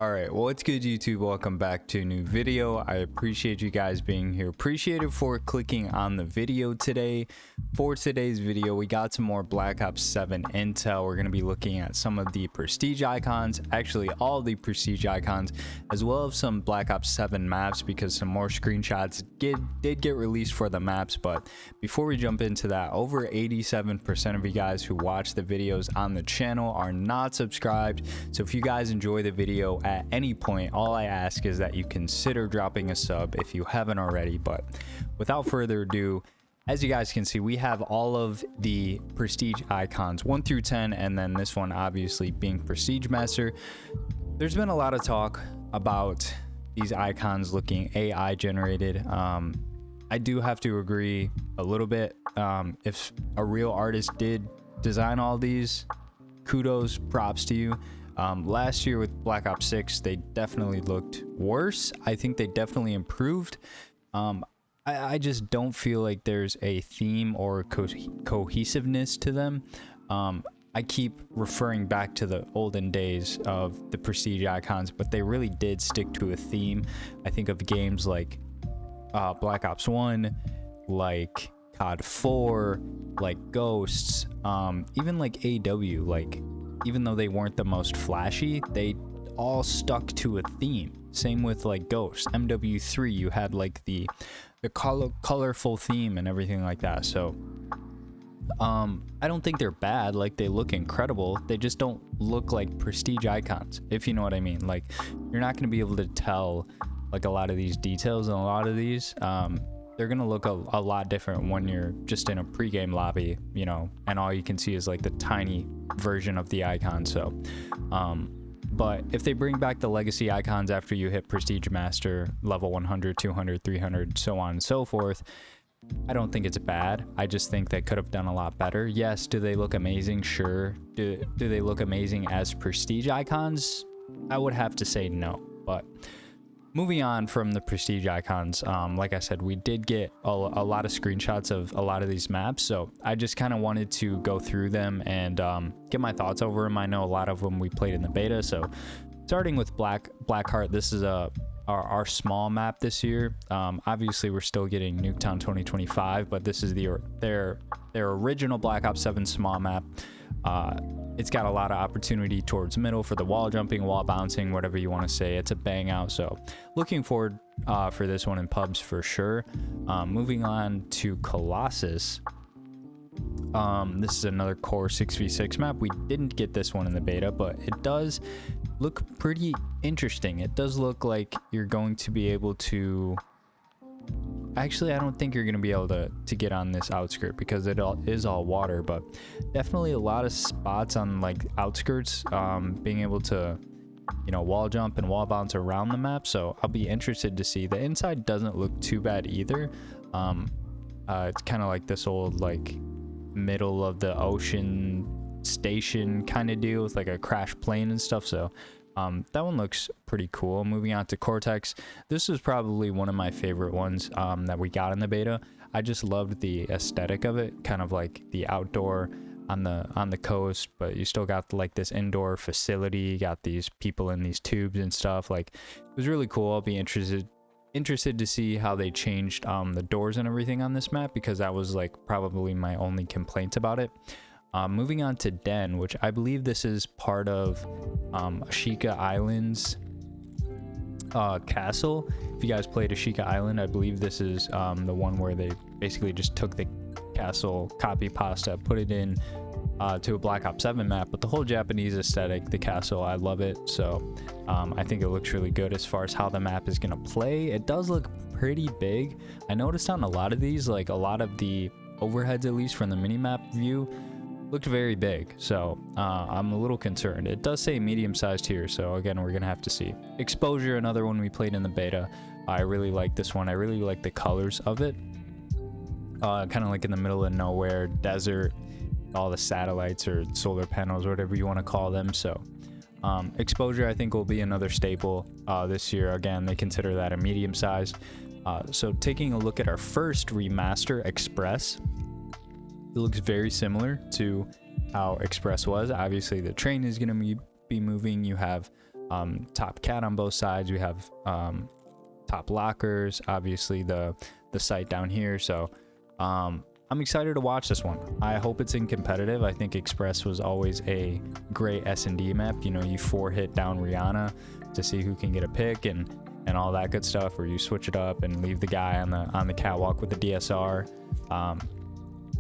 All right, well, it's good, YouTube. Welcome back to a new video. I appreciate you guys being here. Appreciate it for clicking on the video today. For today's video, we got some more Black Ops 7 intel. We're going to be looking at some of the prestige icons, actually all the prestige icons, as well as some Black Ops 7 maps, because some more screenshots did get released for the maps. But before we jump into that, over 87% of you guys who watch the videos on the channel are not subscribed. So if you guys enjoy the video at any point, all I ask is that you consider dropping a sub if you haven't already. But without further ado, as you guys can see, we have all of the prestige icons 1 through 10, and then this one obviously being prestige master. There's been a lot of talk about these icons looking AI generated. I do have to agree a little bit. If a real artist did design all these, kudos, props to you. Last year with Black Ops 6, they definitely looked worse. I think they definitely improved. I just don't feel like there's a theme or cohesiveness to them. I keep referring back to the olden days of the prestige icons, but they really did stick to a theme. I think of games like Black Ops 1, like COD 4, like Ghosts, even like AW, like even though they weren't the most flashy, they all stuck to a theme. Same with like Ghosts, MW3, you had like the colorful theme and everything like that. So I don't think they're bad. Like, they look incredible, they just don't look like prestige icons, if you know what I mean. Like, you're not going to be able to tell like a lot of these details, and a lot of these they're gonna look a lot different when you're just in a pregame lobby, you know, and all you can see is like the tiny version of the icon. So but if they bring back the legacy icons after you hit prestige master level 100, 200, 300, so on and so forth, I don't think it's bad. I just think they could have done a lot better. Yes, do they look amazing? Sure. Do they look amazing as prestige icons? I would have to say no. But moving on from the prestige icons, like I said, we did get a lot of screenshots of a lot of these maps, so I just kind of wanted to go through them and get my thoughts over them. I know a lot of them we played in the beta, so starting with Blackheart, this is our small map this year. Obviously we're still getting Nuketown 2025, but this is their original Black Ops 7 small map. It's got a lot of opportunity towards middle for the wall jumping, wall bouncing, whatever you want to say. It's a bang out, so looking forward for this one in pubs for sure. Moving on to Colossus, this is another core 6v6 map. We didn't get this one in the beta, but it does look pretty interesting. It does look like you're going to be able to, actually I don't think you're going to be able to get on this outskirt because it is all water, but definitely a lot of spots on like outskirts, being able to, you know, wall jump and wall bounce around the map. So I'll be interested to see. The inside doesn't look too bad either. It's kind of like this old like middle of the ocean station kind of deal with like a crash plane and stuff. So that one looks pretty cool. Moving on to Cortex, this is probably one of my favorite ones that we got in the beta. I just loved the aesthetic of it, kind of like the outdoor on the coast, but you still got like this indoor facility. You got these people in these tubes and stuff. Like, it was really cool. I'll be interested to see how they changed the doors and everything on this map, because that was like probably my only complaint about it. Moving on to Den, which I believe this is part of Ashika Island's castle. If you guys played Ashika Island, I believe this is the one where they basically just took the castle, copy pasta, put it in to a Black Ops 7 map. But the whole Japanese aesthetic, the castle, I love it. So I think it looks really good as far as how the map is going to play. It does look pretty big. I noticed on a lot of these, like a lot of the overheads, at least from the minimap view, looked very big. So I'm a little concerned. It does say medium sized here, so again, we're gonna have to see. Exposure, another one we played in the beta. I really like this one. I really like the colors of it. Kind of like in the middle of nowhere, desert, all the satellites or solar panels, whatever you want to call them. So exposure, I think, will be another staple this year. Again, they consider that a medium size. So taking a look at our first remaster, Express, it looks very similar to how Express was. Obviously the train is going to be moving. You have top cat on both sides. We have top lockers, obviously the site down here. So I'm excited to watch this one. I hope it's in competitive. I think Express was always a great S&D map. You know, you 4-hit down Rihanna to see who can get a pick and all that good stuff, or you switch it up and leave the guy on the catwalk with the DSR.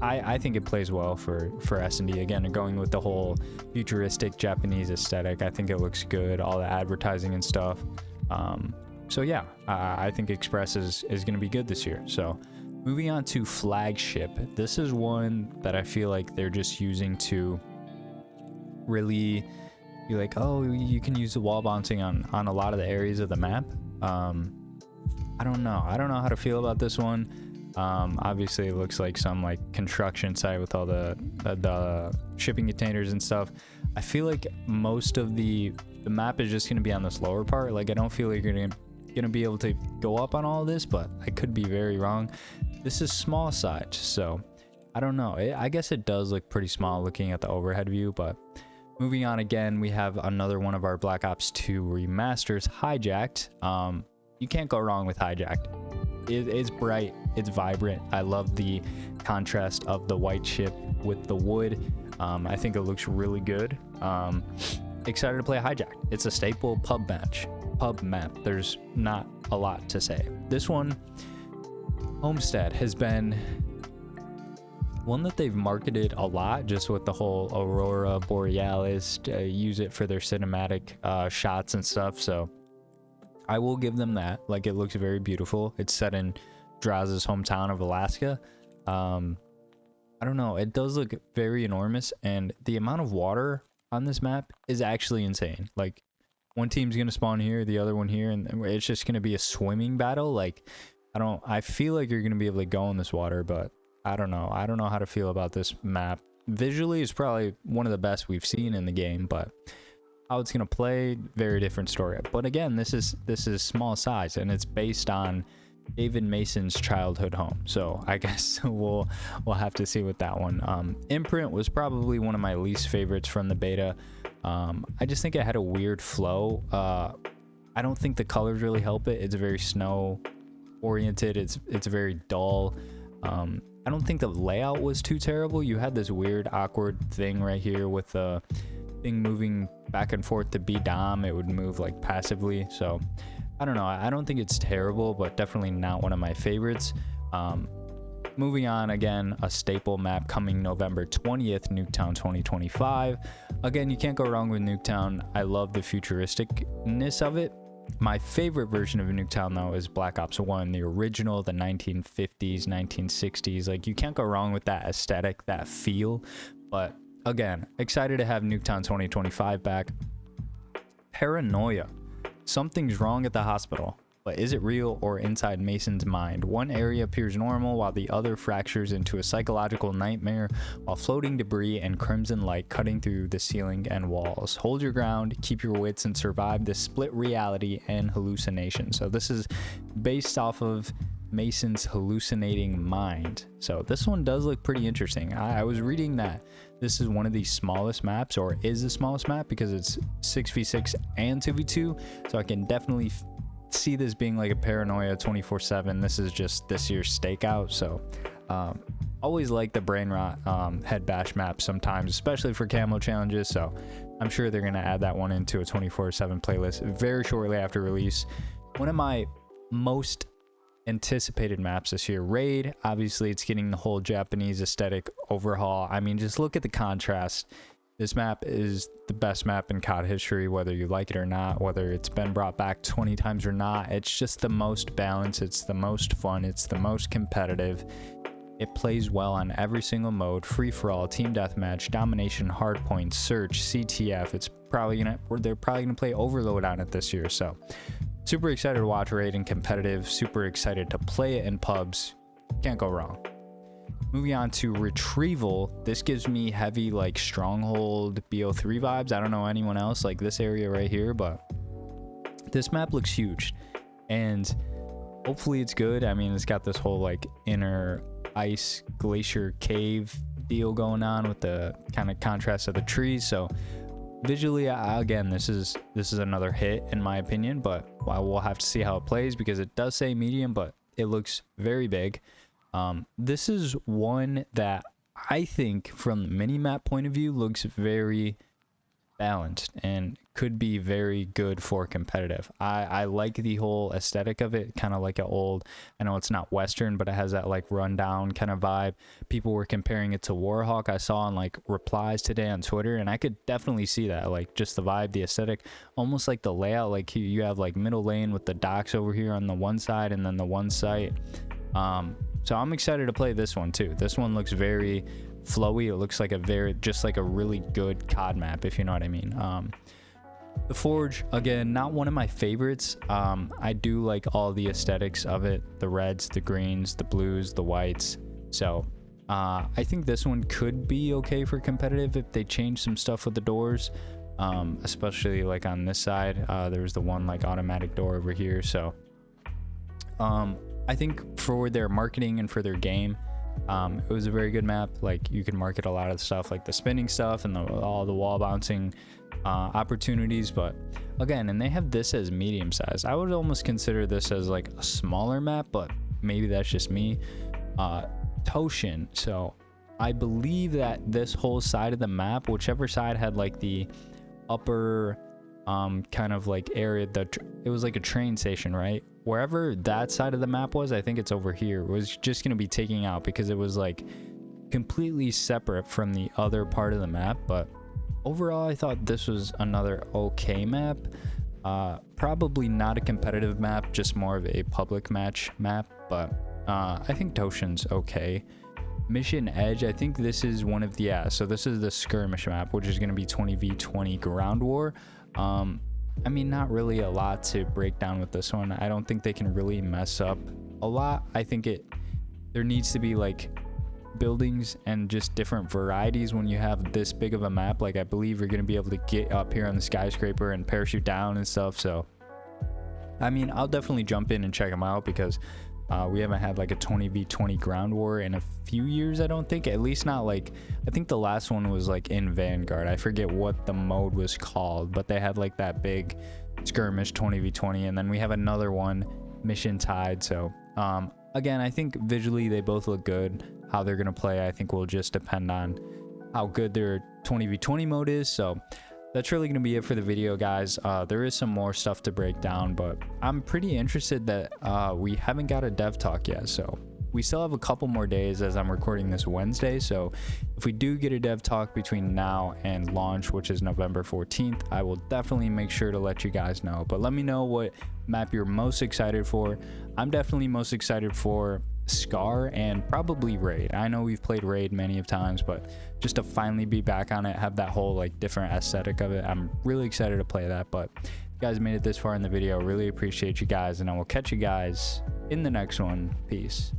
I think it plays well for S&D. Again, going with the whole futuristic Japanese aesthetic, I think it looks good, all the advertising and stuff. So yeah, I think Express is going to be good this year. So moving on to Flagship. This is one that I feel like they're just using to really be like, oh, you can use the wall bouncing on a lot of the areas of the map. I don't know how to feel about this one. Obviously it looks like some like construction site with all the shipping containers and stuff. I feel like most of the map is just going to be on this lower part. Like, I don't feel like you're gonna be able to go up on all of this, but I could be very wrong. This is small size, so I don't know. I guess it does look pretty small looking at the overhead view. But moving on, again, we have another one of our Black Ops 2 remasters, Hijacked. You can't go wrong with Hijacked. It's bright, it's vibrant. I love the contrast of the white ship with the wood. I think it looks really good. Excited to play Hijacked. It's a staple pub map. There's not a lot to say. This one, Homestead, has been one that they've marketed a lot, just with the whole Aurora Borealis, use it for their cinematic shots and stuff. So I will give them that. Like, it looks very beautiful. It's set in Draz's hometown of Alaska. I don't know, it does look very enormous, and the amount of water on this map is actually insane. Like, one team's gonna spawn here, the other one here, and it's just gonna be a swimming battle. Like, I feel like you're gonna be able to go in this water, but I don't know how to feel about this map. Visually, it's probably one of the best we've seen in the game, but how it's gonna play, very different story. But again, this is small size, and it's based on David Mason's childhood home, so I guess we'll have to see with that one. Imprint was probably one of my least favorites from the beta. I just think it had a weird flow. I don't think the colors really help it. It's very snow oriented. It's very dull. I don't think the layout was too terrible. You had this weird awkward thing right here with the thing moving back and forth to be dom. It would move like passively, so I don't know. I don't think it's terrible, but definitely not one of my favorites. Moving on, again, a staple map coming November 20th, Nuketown 2025. Again, you can't go wrong with Nuketown. I love the futuristicness of it. My favorite version of Nuketown, though, is Black Ops 1, the original, the 1950s, 1960s. Like, you can't go wrong with that aesthetic, that feel. But again, excited to have Nuketown 2025 back. Paranoia. Something's wrong at the hospital, but is it real or inside Mason's mind? One area appears normal while the other fractures into a psychological nightmare, while floating debris and crimson light cutting through the ceiling and walls. Hold your ground, keep your wits, and survive this split reality and hallucination. So this is based off of Mason's hallucinating mind. So this one does look pretty interesting. I was reading that this is one of the smallest maps, or is the smallest map, because it's 6v6 and 2v2. So I can definitely see this being like a Paranoia 24/7. This is just this year's stakeout. So always like the brain rot head bash map sometimes, especially for camo challenges. So I'm sure they're going to add that one into a 24/7 playlist very shortly after release. One of my most anticipated maps this year, Raid. Obviously, it's getting the whole Japanese aesthetic overhaul. I mean, just look at the contrast. This map is the best map in COD history, whether you like it or not, whether it's been brought back 20 times or not. It's just the most balanced, it's the most fun, it's the most competitive. It plays well on every single mode: free-for-all, team deathmatch, domination, hardpoint, search, CTF. They're probably gonna play Overload on it this year. So super excited to watch Raid in competitive, super excited to play it in pubs. Can't go wrong. Moving on to Retrieval. This gives me heavy like Stronghold BO3 vibes. I don't know anyone else like this area right here, but this map looks huge, and hopefully it's good. I mean, it's got this whole like inner ice glacier cave deal going on with the kind of contrast of the trees. So visually, again, this is another hit in my opinion, but we'll have to see how it plays because it does say medium, but it looks very big. This is one that I think from the mini map point of view looks very balanced and could be very good for competitive. I like the whole aesthetic of it, kind of like an old, I know it's not Western, but it has that like rundown kind of vibe. People were comparing it to Warhawk. I saw on like replies today on Twitter, and I could definitely see that, like just the vibe, the aesthetic, almost like the layout. Like you have like middle lane with the docks over here on the one side and then the one site. So I'm excited to play this one too. This one looks very flowy. It looks like just like a really good COD map, if you know what I mean. The Forge, again, not one of my favorites. I do like all the aesthetics of it, the reds, the greens, the blues, the whites. So I think this one could be okay for competitive if they change some stuff with the doors, especially like on this side. There's the one like automatic door over here. So I think for their marketing and for their game, it was a very good map. Like you can market a lot of the stuff like the spinning stuff and all the wall bouncing opportunities. But again, and they have this as medium size. I would almost consider this as like a smaller map, but maybe that's just me. Toshin, so I believe that this whole side of the map, whichever side had like the upper kind of like area, it was like a train station, right? Wherever that side of the map was, I think it's over here, was just going to be taken out because it was like completely separate from the other part of the map. But overall, I thought this was another okay map. Probably not a competitive map, just more of a public match map, but I think Toshin's okay. Mission Edge, I think this is one of the, so this is the skirmish map, which is going to be 20v20 ground war. I mean, not really a lot to break down with this one. I don't think they can really mess up a lot. I think there needs to be like buildings and just different varieties when you have this big of a map. Like I believe you're going to be able to get up here on the skyscraper and parachute down and stuff. So I mean, I'll definitely jump in and check them out because we haven't had like a 20v20 ground war in a few years, I don't think. At least not like, I think the last one was like in Vanguard. I forget what the mode was called, but they had like that big skirmish 20v20, and then we have another one, Mission Tide. So again, I think visually they both look good. How they're gonna play, I think, will just depend on how good their 20v20 mode is. So that's really going to be it for the video, guys. There is some more stuff to break down, but I'm pretty interested that we haven't got a dev talk yet. So we still have a couple more days as I'm recording this Wednesday. So if we do get a dev talk between now and launch, which is November 14th, I will definitely make sure to let you guys know. But let me know what map you're most excited for. I'm definitely most excited for Scar and probably Raid. I know we've played Raid many of times, but just to finally be back on it, have that whole like different aesthetic of it, I'm really excited to play that. But if you guys made it this far in the video, really appreciate you guys, and I will catch you guys in the next one. Peace.